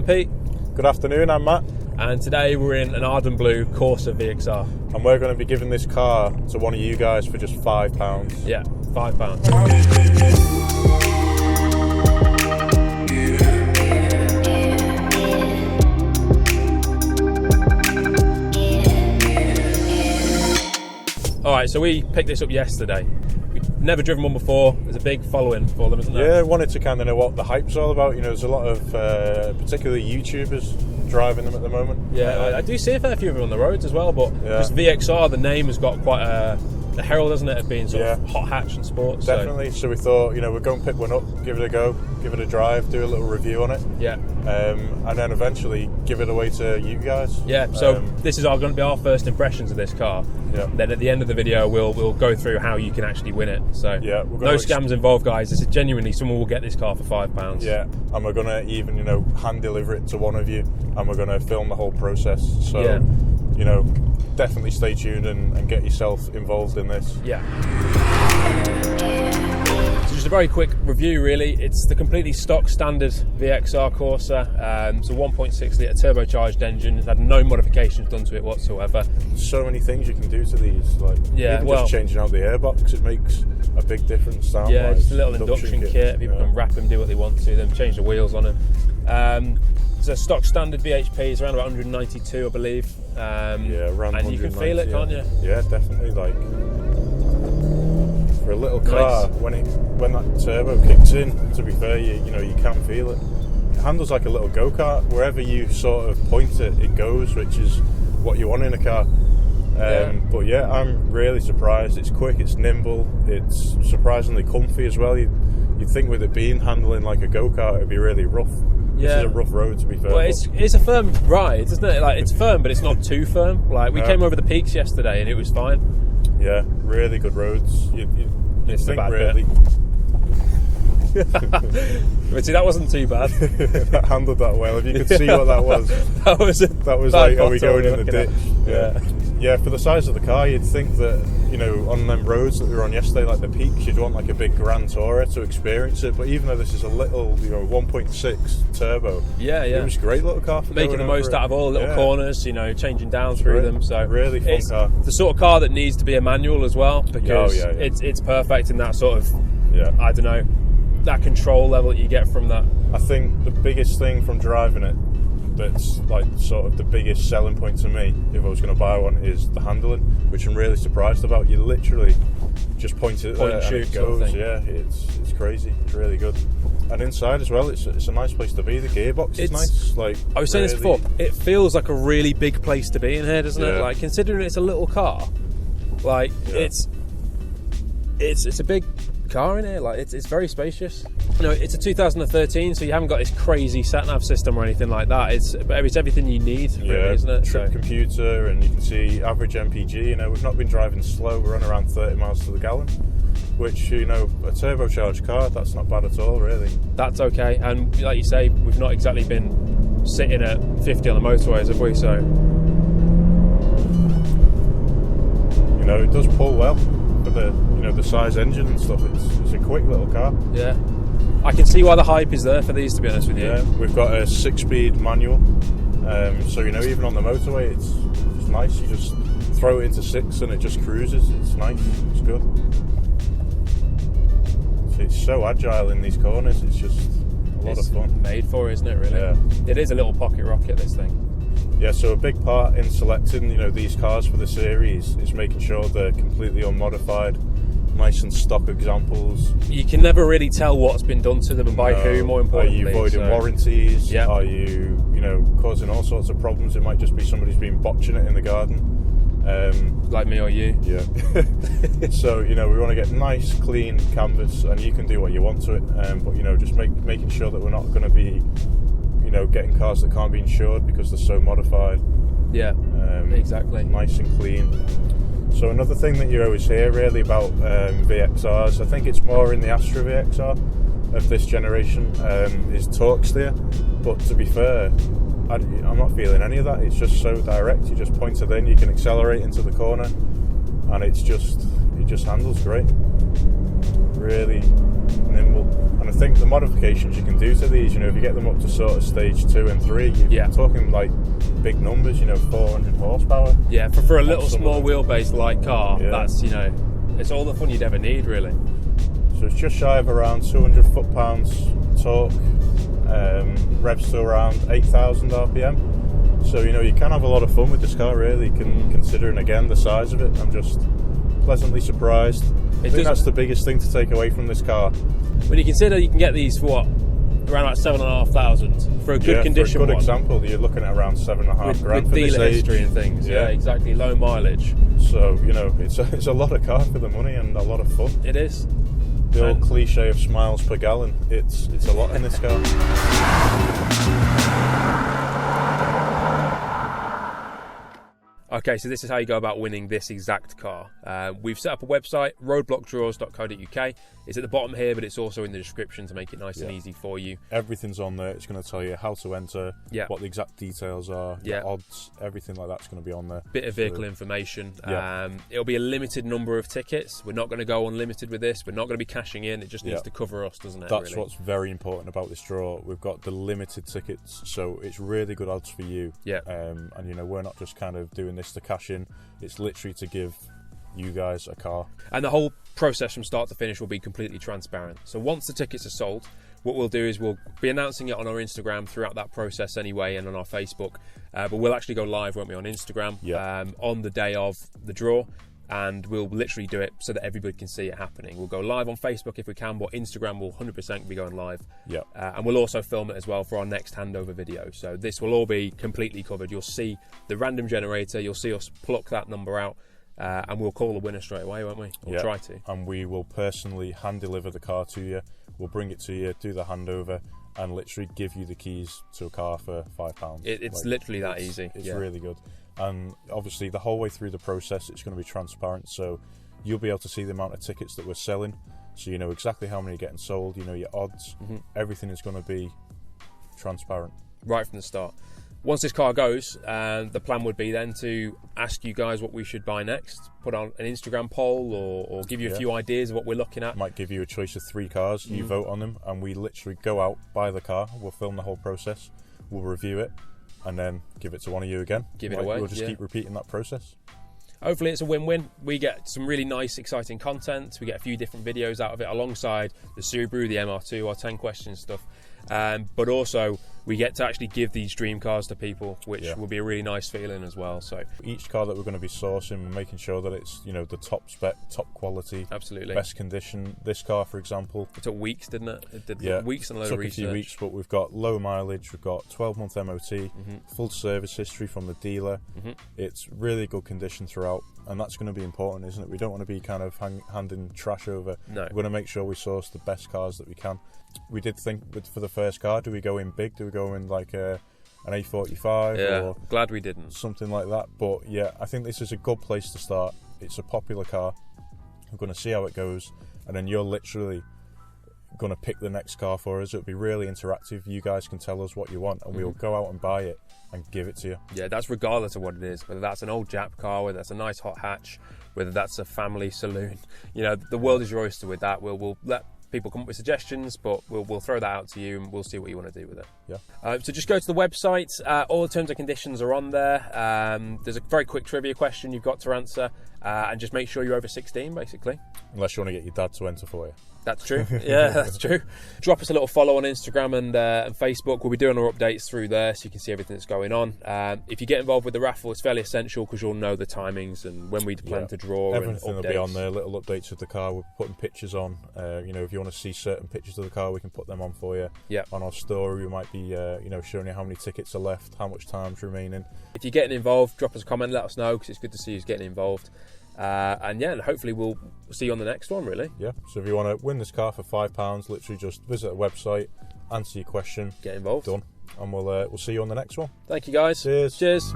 Pete. Good afternoon, I'm Matt. And today we're in an Arden Blue Corsa VXR. And we're going to be giving this car to one of you guys for just £5. Yeah, £5. Alright, so we picked this up yesterday. We've never driven one before. There's a big following for them, isn't there? Yeah, I wanted to kind of know what the hype's all about. You know, there's a lot of particularly YouTubers driving them at the moment. Yeah, I do see a fair few of them on the roads as well, but just VXR, the name has got quite a herald, hasn't it, of being sort of hot hatch and sports. Definitely. So we thought, you know, we'd go and pick one up, give it a go, give it a drive, do a little review on it. Yeah. And then eventually give it away to you guys. Yeah, so this is going to be our first impressions of this car. Yeah. Then at the end of the video, we'll go through how you can actually win it. So yeah, no scams involved, guys. This is genuinely someone will get this car for £5. Yeah, and we're going to even, you know, hand deliver it to one of you, and we're going to film the whole process. So, you know, definitely stay tuned and get yourself involved in this. Yeah. So just a very quick review, really. It's the completely stock standard VXR Corsa. It's a 1.6 litre turbocharged engine. It's had no modifications done to it whatsoever. So many things you can do to these, like even just changing out the airbox, it makes a big difference sound-wise. Yeah, just a little induction kit. People can wrap them, do what they want to them, change the wheels on them. It's a stock standard VHP. It's around about 192, I believe. Yeah, around. And you can feel it, can't you? Yeah, definitely. Like for a little car, when that turbo kicks in, to be fair, you know you can feel it. It handles like a little go-kart. Wherever you sort of point it, it goes, which is what you want in a car. But yeah, I'm really surprised. It's quick, it's nimble, it's surprisingly comfy as well. You'd think with it being handling like a go-kart, it'd be really rough. Yeah. This is a rough road, to be fair. Well, it's a firm ride, isn't it? Like, it's firm, but it's not too firm. Like, we came over the peaks yesterday, and it was fine. Yeah, really good roads. You think really. But see, that wasn't too bad. That handled that well. If you could see what that was. that was like, are we going in the ditch? Yeah, for the size of the car, you'd think that, you know, on them roads that we were on yesterday, like the peaks, you'd want like a big Grand Tourer to experience it. But even though this is a little, you know, 1.6 turbo, it was a great little car for making the most out of all the little corners, you know, changing down through them. So really fun car. The sort of car that needs to be a manual as well, because it's perfect in that sort of, I don't know, that control level that you get from that. I think the biggest thing from driving it, that's like sort of the biggest selling point to me if I was going to buy one, is the handling, which I'm really surprised about. You literally just point it and shoot, and it goes. Yeah, it's crazy. It's really good. And inside as well, it's a nice place to be. The gearbox is nice. Like, I was saying this before, it feels like a really big place to be in here, doesn't it? Like, considering it's a little car, like it's a big car in here. Like, it's very spacious. You know, it's a 2013, so you haven't got this crazy sat-nav system or anything like that. It's everything you need, really, isn't it? Trip computer, and you can see average MPG. You know, we've not been driving slow. We're on around 30 miles to the gallon, which, you know, a turbocharged car, that's not bad at all, really. That's okay. And like you say, we've not exactly been sitting at 50 on the motorways, have we? So, you know, it does pull well for the, you know, the size engine and stuff. It's a quick little car. Yeah. I can see why the hype is there for these, to be honest with you. Yeah, we've got a 6-speed manual, so, you know, even on the motorway, it's nice. You just throw it into 6 and it just cruises. It's nice. It's good. It's so agile in these corners. It's just a lot of fun. Made for it, isn't it, really? Yeah. It is a little pocket rocket, this thing. Yeah, so a big part in selecting, you know, these cars for the series is making sure they're completely unmodified, nice and stock examples. You can never really tell what's been done to them and by who, more importantly. Are you voiding warranties? Yeah. Are you, you know, causing all sorts of problems? It might just be somebody's been botching it in the garden. Like me or you. Yeah. So, you know, we want to get nice, clean canvas, and you can do what you want to it. But, you know, just making sure that we're not going to be, you know, getting cars that can't be insured because they're so modified. Yeah, exactly. Nice and clean. So another thing that you always hear really about VXRs, I think it's more in the Astra VXR of this generation, is torque steer. But to be fair, I'm not feeling any of that. It's just so direct. You just point it in, you can accelerate into the corner, and it just handles great. really nimble. And I think the modifications you can do to these, you know, if you get them up to sort of stage 2 and 3, you're talking like big numbers, you know, 400 horsepower. Yeah, for a little small wheelbase light car, that's, you know, it's all the fun you'd ever need, really. So it's just shy of around 200 foot-pounds torque, revs to around 8,000 RPM. So, you know, you can have a lot of fun with this car, really, considering, again, the size of it. I'm just pleasantly surprised. I think that's the biggest thing to take away from this car. When you consider you can get these for what? Around like 7,500 for a good condition for a good one. example, you're looking at around 7.5 grand with for this dealer age. history and things. Yeah, exactly. Low mileage. So, you know, it's a lot of car for the money and a lot of fun. It is. The old cliche of smiles per gallon. It's a lot in this car. Okay, so this is how you go about winning this exact car. We've set up a website, roadblockdraws.co.uk. It's at the bottom here, but it's also in the description to make it nice and easy for you. Everything's on there. It's going to tell you how to enter, what the exact details are, the odds, everything like that's going to be on there. Bit of vehicle information. It'll be a limited number of tickets. We're not going to go unlimited with this. We're not going to be cashing in. It just needs to cover us, doesn't it? That's what's very important about this draw. We've got the limited tickets, so it's really good odds for you. And, you know, we're not just kind of doing this to cash in. It's literally to give you guys a car. And the whole process from start to finish will be completely transparent. So once the tickets are sold, what we'll do is we'll be announcing it on our Instagram throughout that process anyway, and on our Facebook. But we'll actually go live, won't we, on Instagram on the day of the draw. And we'll literally do it so that everybody can see it happening. We'll go live on Facebook if we can, but Instagram will 100% be going live. And we'll also film it as well for our next handover video. So this will all be completely covered. You'll see the random generator, you'll see us pluck that number out, and we'll call the winner straight away, won't we? We'll try to. And we will personally hand deliver the car to you. We'll bring it to you, do the handover, and literally give you the keys to a car for £5. It's literally that easy. It's really good. And obviously the whole way through the process it's going to be transparent, so you'll be able to see the amount of tickets that we're selling, so you know exactly how many are getting sold, you know your odds, everything is going to be transparent right from the start. Once this car goes, the plan would be then to ask you guys what we should buy next, put on an Instagram poll, or give you a few ideas of what we're looking at. Might give you a choice of 3 cars, you vote on them, and we literally go out, buy the car, we'll film the whole process, we'll review it, and then give it to one of you again. Give it away. We'll just keep repeating that process. Hopefully it's a win-win. We get some really nice, exciting content. We get a few different videos out of it alongside the Subaru, the MR2, our 10 questions stuff. But also we get to actually give these dream cars to people, which will be a really nice feeling as well. So each car that we're going to be sourcing, we're making sure that it's, you know, the top spec, top quality, absolutely best condition. This car, for example, it took weeks, didn't it? It did weeks and a load of research. Took a few weeks, but we've got low mileage, we've got 12-month MOT, full service history from the dealer. It's really good condition throughout, and that's going to be important, isn't it? We don't want to be kind of handing trash over. No. We're going to make sure we source the best cars that we can. We did think for the first car, do we go in big? Do we go in like an A45? Yeah, or glad we didn't. Something like that. But yeah, I think this is a good place to start. It's a popular car. We're going to see how it goes, and then you're literally going to pick the next car for us. It'll be really interactive. You guys can tell us what you want, and we'll go out and buy it and give it to you. Yeah, that's regardless of what it is, whether that's an old Jap car, whether that's a nice hot hatch, whether that's a family saloon. You know, the world is your oyster with that. We'll let people come up with suggestions, but we'll throw that out to you and we'll see what you want to do with it. So just go to the website. All the terms and conditions are on there. There's a very quick trivia question you've got to answer, and just make sure you're over 16, basically. Unless you want to get your dad to enter for you. That's true. Yeah, that's true. Drop us a little follow on Instagram and Facebook. We'll be doing our updates through there, so you can see everything that's going on. If you get involved with the raffle, it's fairly essential because you'll know the timings and when we plan to draw. Everything and will be on there. Little updates of the car. We're putting pictures on. You know, if you want to see certain pictures of the car, we can put them on for you. On our story, we might be you know, showing you how many tickets are left, how much time's remaining. If you're getting involved, drop us a comment. Let us know, because it's good to see you getting involved. And hopefully we'll see you on the next one, really. So if you want to win this car for £5, literally just visit the website, answer your question, get involved, done, and we'll see you on the next one. Thank you, guys. Cheers.